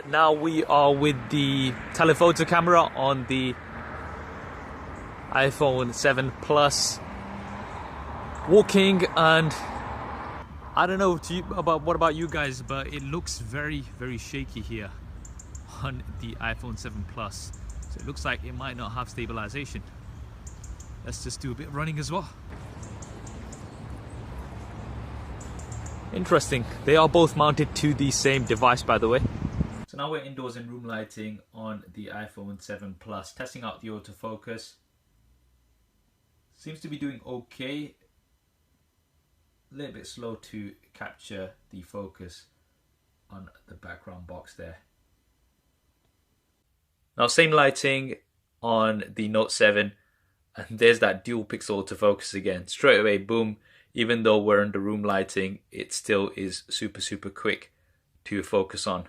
Now we are with the telephoto camera on the iPhone 7 Plus, walking, and I don't know what about you guys, but it looks very shaky here on the iPhone 7 Plus. So it looks like it might not have stabilization. Let's just do a bit of running as well. Interesting, they are both mounted to the same device, by the way. So now we're indoors in room lighting on the iPhone 7 Plus, testing out the autofocus. Seems to be doing okay. A little bit slow to capture the focus on the background box there. Now same lighting on the Note 7, and there's that dual pixel autofocus again. Straight away, boom. Even though we're under room lighting, it still is super quick to focus on.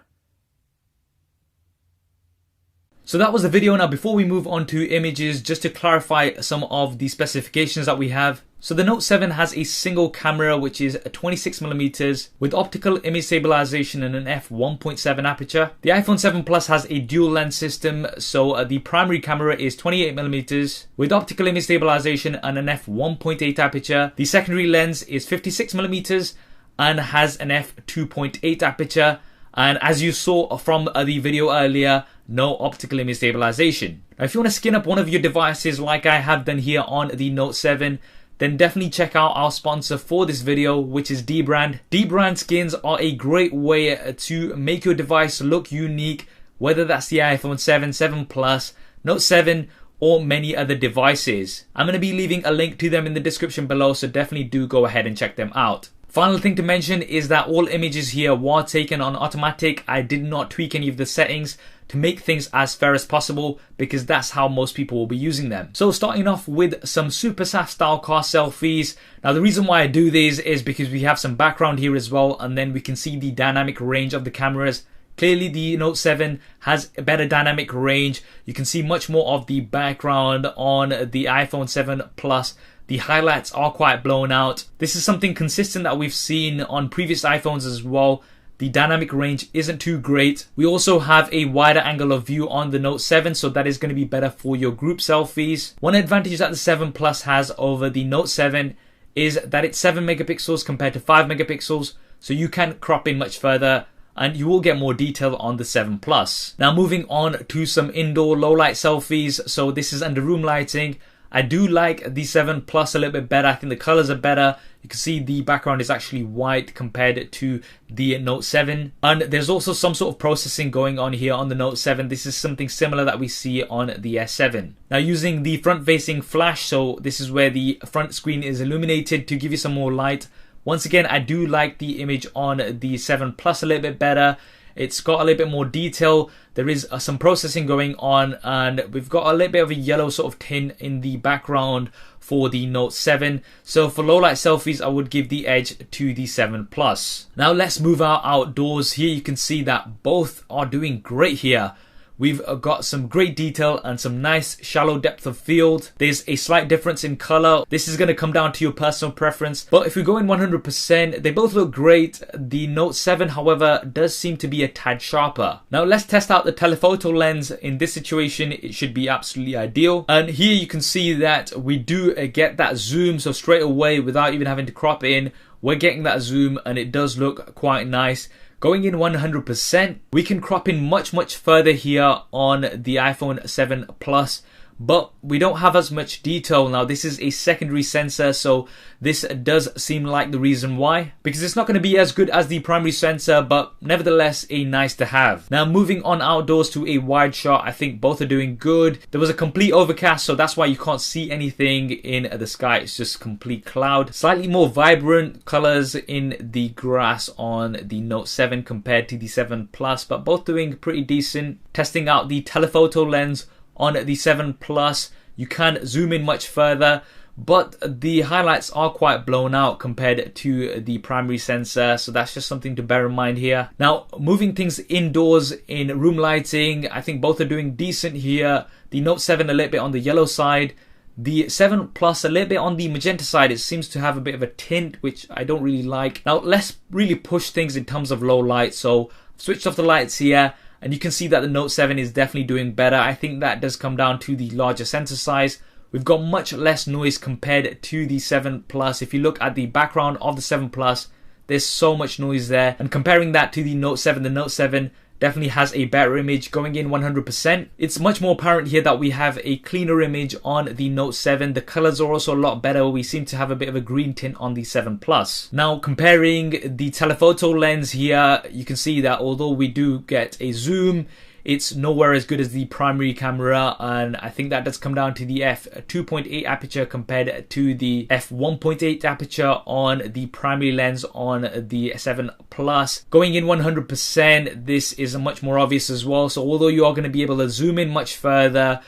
So that was the video. Now before we move on to images, just to clarify some of the specifications that we have. So the Note 7 has a single camera which is 26mm with optical image stabilization and an f1.7 aperture. The iPhone 7 Plus has a dual lens system, so the primary camera is 28mm with optical image stabilization and an f1.8 aperture. The secondary lens is 56mm and has an f2.8 aperture. And as you saw from the video earlier, no optical image stabilization. Now if you want to skin up one of your devices like I have done here on the Note 7, then definitely check out our sponsor for this video, which is dbrand. Dbrand skins are a great way to make your device look unique, whether that's the iPhone 7, 7 Plus, Note 7, or many other devices. I'm going to be leaving a link to them in the description below, so definitely do go ahead and check them out. Final thing to mention is that all images here were taken on automatic. I did not tweak any of the settings to make things as fair as possible, because that's how most people will be using them. So starting off with some Super SAF style car selfies. Now the reason why I do these is because we have some background here as well, and then we can see the dynamic range of the cameras. Clearly the Note 7 has a better dynamic range. You can see much more of the background on the iPhone 7 Plus. The highlights are quite blown out. This is something consistent that we've seen on previous iPhones as well. The dynamic range isn't too great. We also have a wider angle of view on the Note 7, so that is going to be better for your group selfies. One advantage that the 7 Plus has over the Note 7 is that it's 7 megapixels compared to 5 megapixels, so you can crop in much further and you will get more detail on the 7 Plus. Now moving on to some indoor low light selfies. So this is under room lighting. I do like the 7 Plus a little bit better. I think the colors are better. You can see the background is actually white compared to the Note 7. And there's also some sort of processing going on here on the Note 7. This is something similar that we see on the S7. Now using the front facing flash, so this is where the front screen is illuminated to give you some more light. Once again, I do like the image on the 7 Plus a little bit better. It's got a little bit more detail. There is some processing going on, and we've got a little bit of a yellow sort of tint in the background for the Note 7. So for low light selfies, I would give the edge to the 7 Plus. Now let's move out outdoors. Here you can see that both are doing great here. We've got some great detail and some nice shallow depth of field. There's a slight difference in color. This is going to come down to your personal preference. But if we go in 100%, they both look great. The Note 7, however, does seem to be a tad sharper. Now let's test out the telephoto lens. In this situation, it should be absolutely ideal. And here you can see that we do get that zoom. So straight away, without even having to crop in, we're getting that zoom, and it does look quite nice. Going in 100%, we can crop in much further here on the iPhone 7 Plus, but we don't have as much detail. Now this is a secondary sensor, so this does seem like the reason why, because it's not going to be as good as the primary sensor, but nevertheless a nice to have. Now moving on outdoors to a wide shot, I think both are doing good. There was a complete overcast, so that's why you can't see anything in the sky. It's just complete cloud. Slightly more vibrant colors in the grass on the Note 7 compared to the 7 Plus, but both doing pretty decent. Testing out the telephoto lens on the 7 Plus, you can zoom in much further, but the highlights are quite blown out compared to the primary sensor, so that's just something to bear in mind here. Now moving things indoors in room lighting, I think both are doing decent here. The Note 7 a little bit on the yellow side, the 7 Plus a little bit on the magenta side. It seems to have a bit of a tint, which I don't really like. Now let's really push things in terms of low light. So I've switched off the lights here, and you can see that the Note 7 is definitely doing better. I think that does come down to the larger sensor size. We've got much less noise compared to the 7 Plus. If you look at the background of the 7 Plus, there's so much noise there, and comparing that to the Note 7 definitely has a better image going in 100%. It's much more apparent here that we have a cleaner image on the Note 7. The colors are also a lot better. We seem to have a bit of a green tint on the 7 Plus. Now, comparing the telephoto lens here, you can see that although we do get a zoom, it's nowhere as good as the primary camera, and I think that does come down to the f2.8 aperture compared to the f1.8 aperture on the primary lens on the 7 Plus. Going in 100%, this is much more obvious as well. So although you are going to be able to zoom in much further,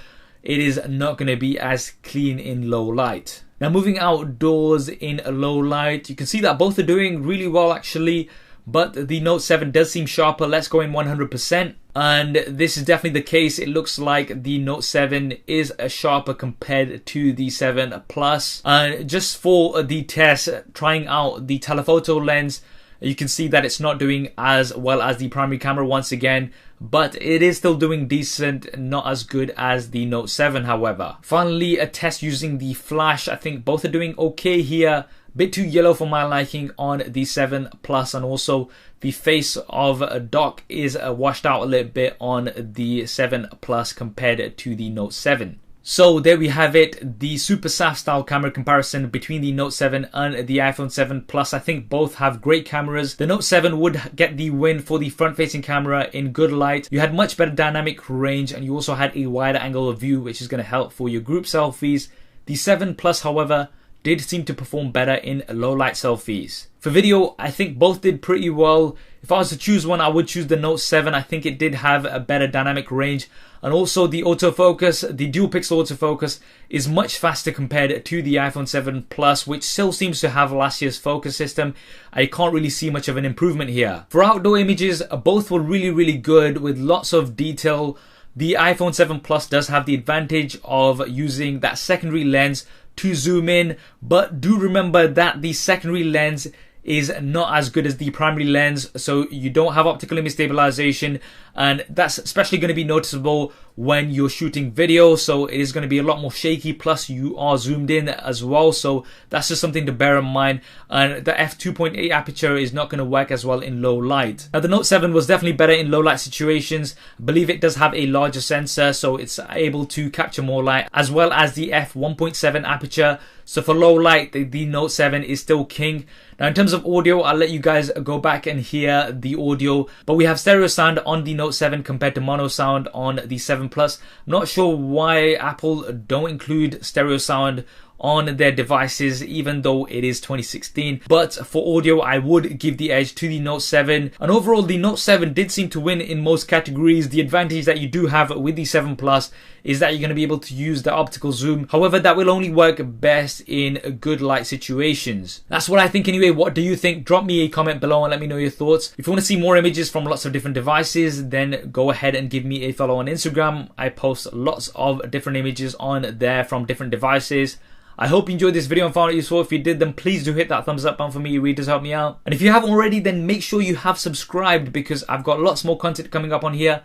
it is not going to be as clean in low light. Now, moving outdoors in low light, you can see that both are doing really well actually, but the Note 7 does seem sharper. Let's go in 100%. And this is definitely the case. It looks like the Note 7 is sharper compared to the 7 Plus. And just for the test, trying out the telephoto lens, you can see that it's not doing as well as the primary camera once again, but it is still doing decent, not as good as the Note 7 however. Finally, a test using the flash. I think both are doing okay here. Bit too yellow for my liking on the 7 Plus, and also the face of dock is washed out a little bit on the 7 Plus compared to the Note 7. So there we have it, the Super SAF style camera comparison between the Note 7 and the iPhone 7 Plus. I think both have great cameras. The Note 7 would get the win for the front facing camera in good light. You had much better dynamic range, and you also had a wider angle of view, which is going to help for your group selfies. The 7 Plus however did seem to perform better in low light selfies. For video, I think both did pretty well. If I was to choose one, I would choose the Note 7. I think it did have a better dynamic range, and also the autofocus, the dual pixel autofocus is much faster compared to the iPhone 7 Plus, which still seems to have last year's focus system. I can't really see much of an improvement here. For outdoor images, both were really good with lots of detail. The iPhone 7 Plus does have the advantage of using that secondary lens to zoom in, but do remember that the secondary lens is not as good as the primary lens, so you don't have optical image stabilization, and that's especially going to be noticeable when you're shooting video. So it is going to be a lot more shaky, plus you are zoomed in as well, so that's just something to bear in mind. And the f2.8 aperture is not going to work as well in low light. Now, the Note 7 was definitely better in low light situations. I believe it does have a larger sensor, so it's able to capture more light, as well as the f1.7 aperture. So for low light, the Note 7 is still king. Now, in terms of audio, I'll let you guys go back and hear the audio, but we have stereo sound on the Note 7 compared to mono sound on the 7 Plus. I'm not sure why Apple don't include stereo sound on their devices, even though it is 2016. But for audio, I would give the edge to the Note 7. And overall, the Note 7 did seem to win in most categories. The advantage that you do have with the 7 Plus is that you're going to be able to use the optical zoom. However, that will only work best in good light situations. That's what I think anyway. What do you think? Drop me a comment below and let me know your thoughts. If you want to see more images from lots of different devices, then go ahead and give me a follow on Instagram. I post lots of different images on there from different devices. I hope you enjoyed this video and found it useful. If you did, then please do hit that thumbs up button for me. It really does help me out. And if you haven't already, then make sure you have subscribed, because I've got lots more content coming up on here.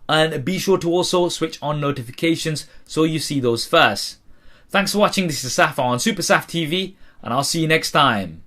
And be sure to also switch on notifications so you see those first. Thanks for watching. This is Saf on Super Saf TV, and I'll see you next time.